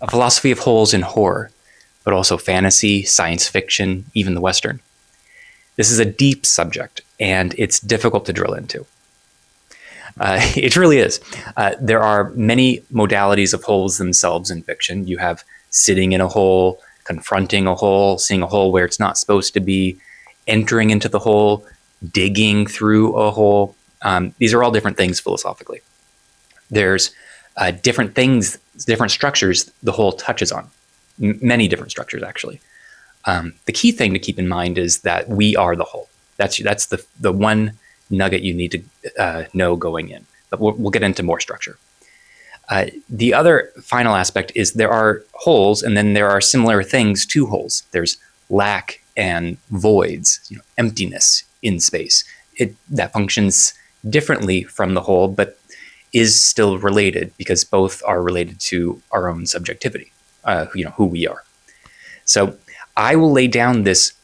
a philosophy of holes in horror, but also fantasy, science fiction, even the Western. This is a deep subject, and it's difficult to drill into. It really is. There are many modalities of holes themselves in fiction. You have sitting in a hole, confronting a hole, seeing a hole where it's not supposed to be, entering into the hole, digging through a hole. These are all different things philosophically. There's different things, different structures the hole touches on. Many different structures, actually. The key thing to keep in mind is that we are the hole. That's the one nugget you need to know going in. But we'll get into more structure. The other final aspect is there are holes, and then there are similar things to holes. There's lack and voids, emptiness in space. That functions differently from the hole, but is still related because both are related to our own subjectivity, who we are. So I will lay down this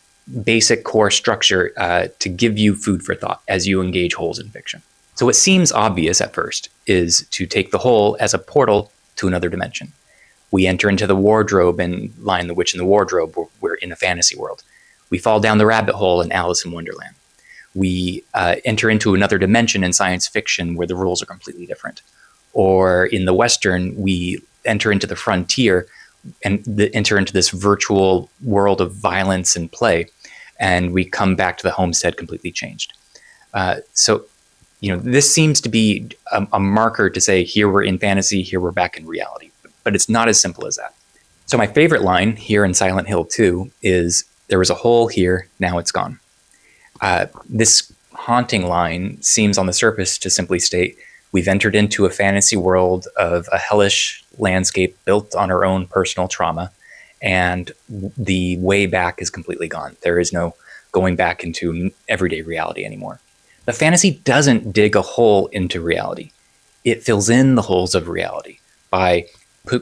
basic core structure to give you food for thought as you engage holes in fiction. So what seems obvious at first is to take the hole as a portal to another dimension. We enter into the wardrobe in Lion, the Witch, and the Wardrobe. We're in a fantasy world. We fall down the rabbit hole in Alice in Wonderland. We enter into another dimension in science fiction where the rules are completely different. Or in the Western, we enter into the frontier and enter into this virtual world of violence and play, and we come back to the homestead completely changed. So this seems to be a marker to say, here we're in fantasy, here we're back in reality. But it's not as simple as that. So my favorite line here in Silent Hill 2 is, there was a hole here, now it's gone. This haunting line seems on the surface to simply state, we've entered into a fantasy world of a hellish landscape built on our own personal trauma, and the way back is completely gone. There is no going back into everyday reality anymore. The fantasy doesn't dig a hole into reality. It fills in the holes of reality by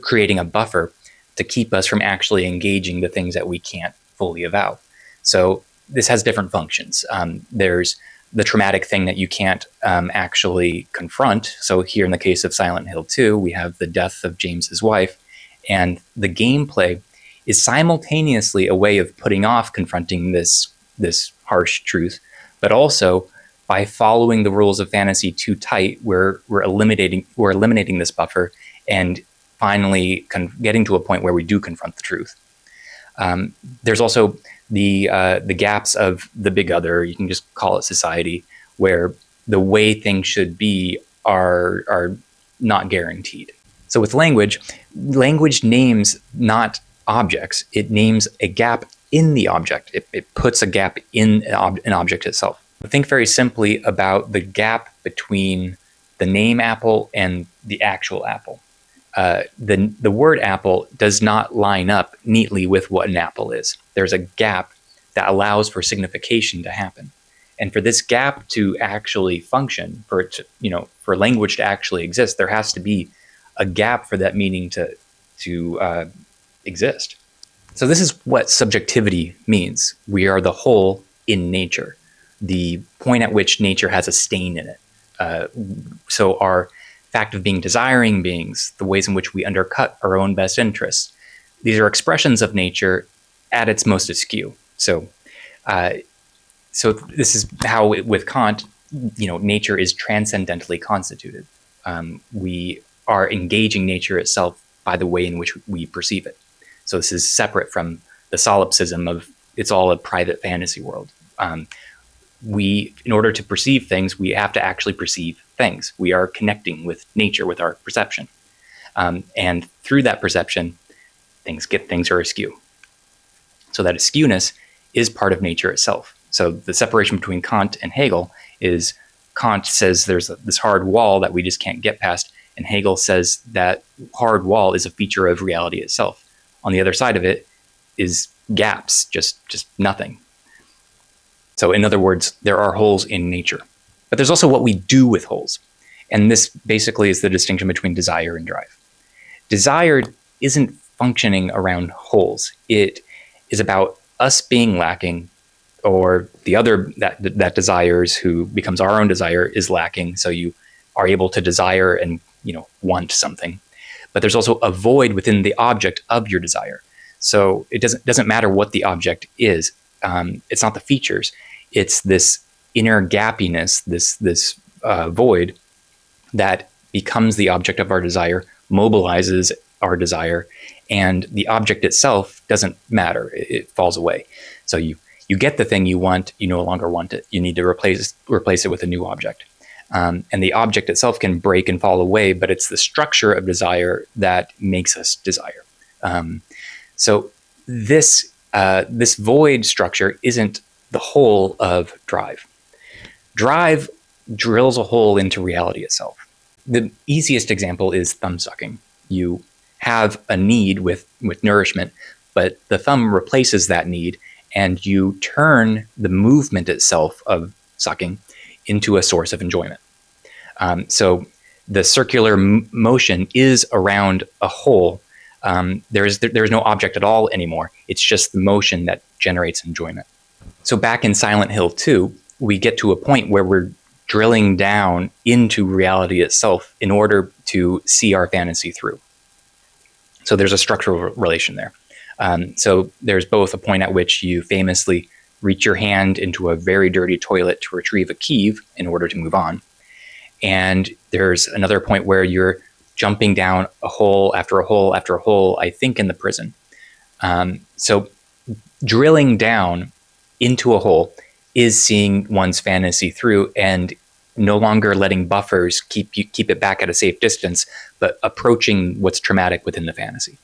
creating a buffer to keep us from actually engaging the things that we can't fully avow. So this has different functions. There's the traumatic thing that you can't actually confront. So here in the case of Silent Hill 2, we have the death of James's wife, and the gameplay is simultaneously a way of putting off confronting this harsh truth, but also by following the rules of fantasy too tight, we're eliminating this buffer and finally getting to a point where we do confront the truth. There's also the gaps of the big other, you can just call it society, where the way things should be are not guaranteed. So with language names not objects, it names a gap in the object. It puts a gap in an object itself. Think very simply about the gap between the name apple and the actual apple. The word apple does not line up neatly with what an apple is. There's a gap that allows for signification to happen. And for this gap to actually function, for language to actually exist, there has to be a gap for that meaning to exist. So this is what subjectivity means. We are the whole in nature, the point at which nature has a stain in it. So our fact of being desiring beings, the ways in which we undercut our own best interests, these are expressions of nature at its most askew. So this is how, with Kant, nature is transcendentally constituted. We are engaging nature itself by the way in which we perceive it. So this is separate from the solipsism of it's all a private fantasy world. In order to perceive things, we have to actually perceive things. We are connecting with nature with our perception. And through that perception, things are askew. So that askewness is part of nature itself. So the separation between Kant and Hegel is Kant says there's this hard wall that we just can't get past, and Hegel says that hard wall is a feature of reality itself. On the other side of it is gaps, just nothing. So in other words, there are holes in nature. But there's also what we do with holes. And this basically is the distinction between desire and drive. Desire isn't functioning around holes. It is about us being lacking, or the other that desires, who becomes our own desire, is lacking. So you are able to desire and want something. but there's also a void within the object of your desire. So it doesn't matter what the object is. It's not the features. It's this inner gappiness, this void that becomes the object of our desire, mobilizes our desire, and the object itself doesn't matter. It falls away. So you get the thing you want, you no longer want it. You need to replace it with a new object. And the object itself can break and fall away, but it's the structure of desire that makes us desire. So this void structure isn't the whole of drive. Drive drills a hole into reality itself. The easiest example is thumb sucking. You have a need with nourishment, but the thumb replaces that need, and you turn the movement itself of sucking into a source of enjoyment. So the circular motion is around a hole. There's no object at all anymore. It's just the motion that generates enjoyment. So back in Silent Hill 2, we get to a point where we're drilling down into reality itself in order to see our fantasy through. So there's a structural relation there. So there's both a point at which you famously reach your hand into a very dirty toilet to retrieve a key in order to move on. And there's another point where you're jumping down a hole after a hole after a hole, I think in the prison. So drilling down into a hole is seeing one's fantasy through and no longer letting buffers keep it back at a safe distance, but approaching what's traumatic within the fantasy.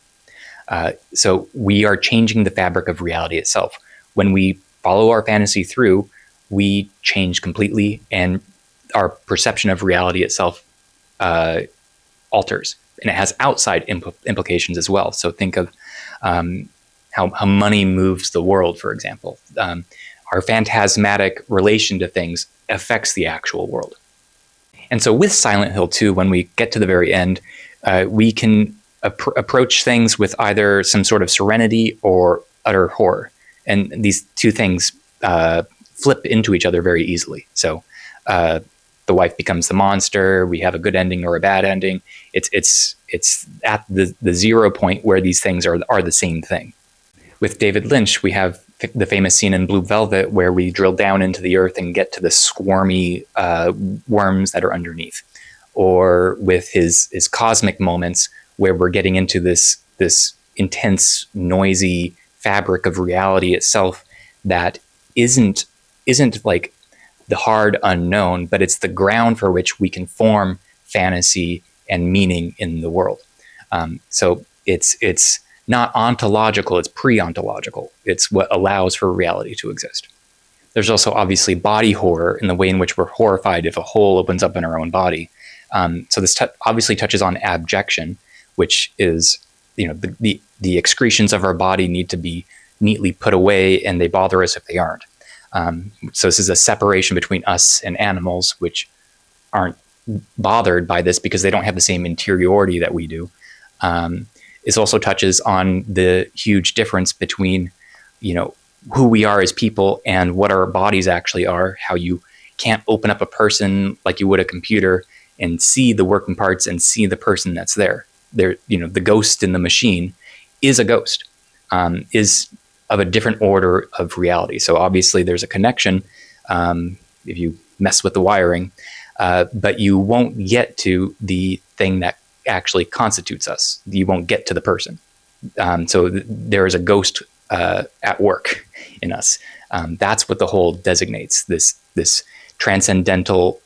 So we are changing the fabric of reality itself. When we follow our fantasy through, we change completely, and our perception of reality itself alters, and it has outside implications as well. So think of how money moves the world, for example. Our phantasmatic relation to things affects the actual world. And so with Silent Hill 2, when we get to the very end, we can approach things with either some sort of serenity or utter horror. And these two things flip into each other very easily. So the wife becomes the monster. We have a good ending or a bad ending. It's at the 0 point where these things are the same thing. With David Lynch, we have the famous scene in Blue Velvet where we drill down into the earth and get to the squirmy worms that are underneath. Or with his cosmic moments where we're getting into this intense, noisy fabric of reality itself that isn't like the hard unknown, but it's the ground for which we can form fantasy and meaning in the world. So it's not ontological, it's pre-ontological. It's what allows for reality to exist. There's also obviously body horror in the way in which we're horrified if a hole opens up in our own body. So this obviously touches on abjection, which is, the excretions of our body need to be neatly put away, and they bother us if they aren't. So this is a separation between us and animals, which aren't bothered by this because they don't have the same interiority that we do. This also touches on the huge difference between, who we are as people and what our bodies actually are, how you can't open up a person like you would a computer and see the working parts and see the person that's there. The ghost in the machine is a ghost, is of a different order of reality. So obviously there's a connection if you mess with the wiring, but you won't get to the thing that actually constitutes us. You won't get to the person. So there is a ghost at work in us. That's what the whole designates, this transcendental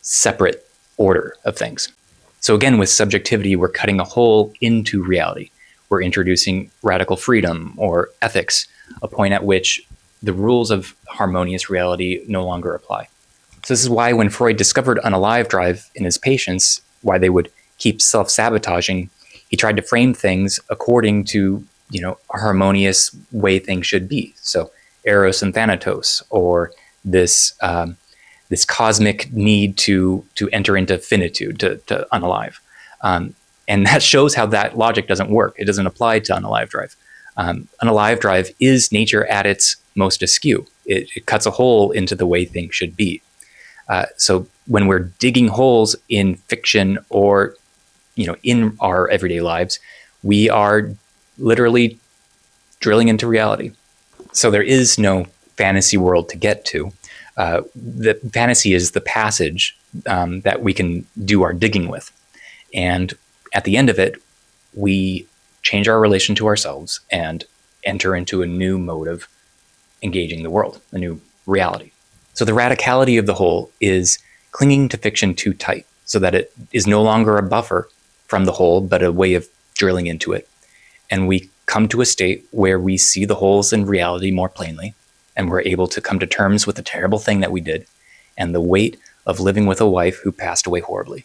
separate order of things. So again, with subjectivity, we're cutting a hole into reality. We're introducing radical freedom or ethics, a point at which the rules of harmonious reality no longer apply. So this is why when Freud discovered unalive drive in his patients, why they would keep self-sabotaging, he tried to frame things according to, a harmonious way things should be. So Eros and Thanatos, or this cosmic need to enter into finitude, to unalive. And that shows how that logic doesn't work. It doesn't apply to unalive drive. Unalive drive is nature at its most askew. It cuts a hole into the way things should be. So when we're digging holes in fiction or, in our everyday lives, we are literally drilling into reality. So there is no fantasy world to get to. The fantasy is the passage that we can do our digging with. And at the end of it, we change our relation to ourselves and enter into a new mode of engaging the world, a new reality. So the radicality of the whole is clinging to fiction too tight so that it is no longer a buffer from the whole, but a way of drilling into it. And we come to a state where we see the holes in reality more plainly, and we're able to come to terms with the terrible thing that we did and the weight of living with a wife who passed away horribly.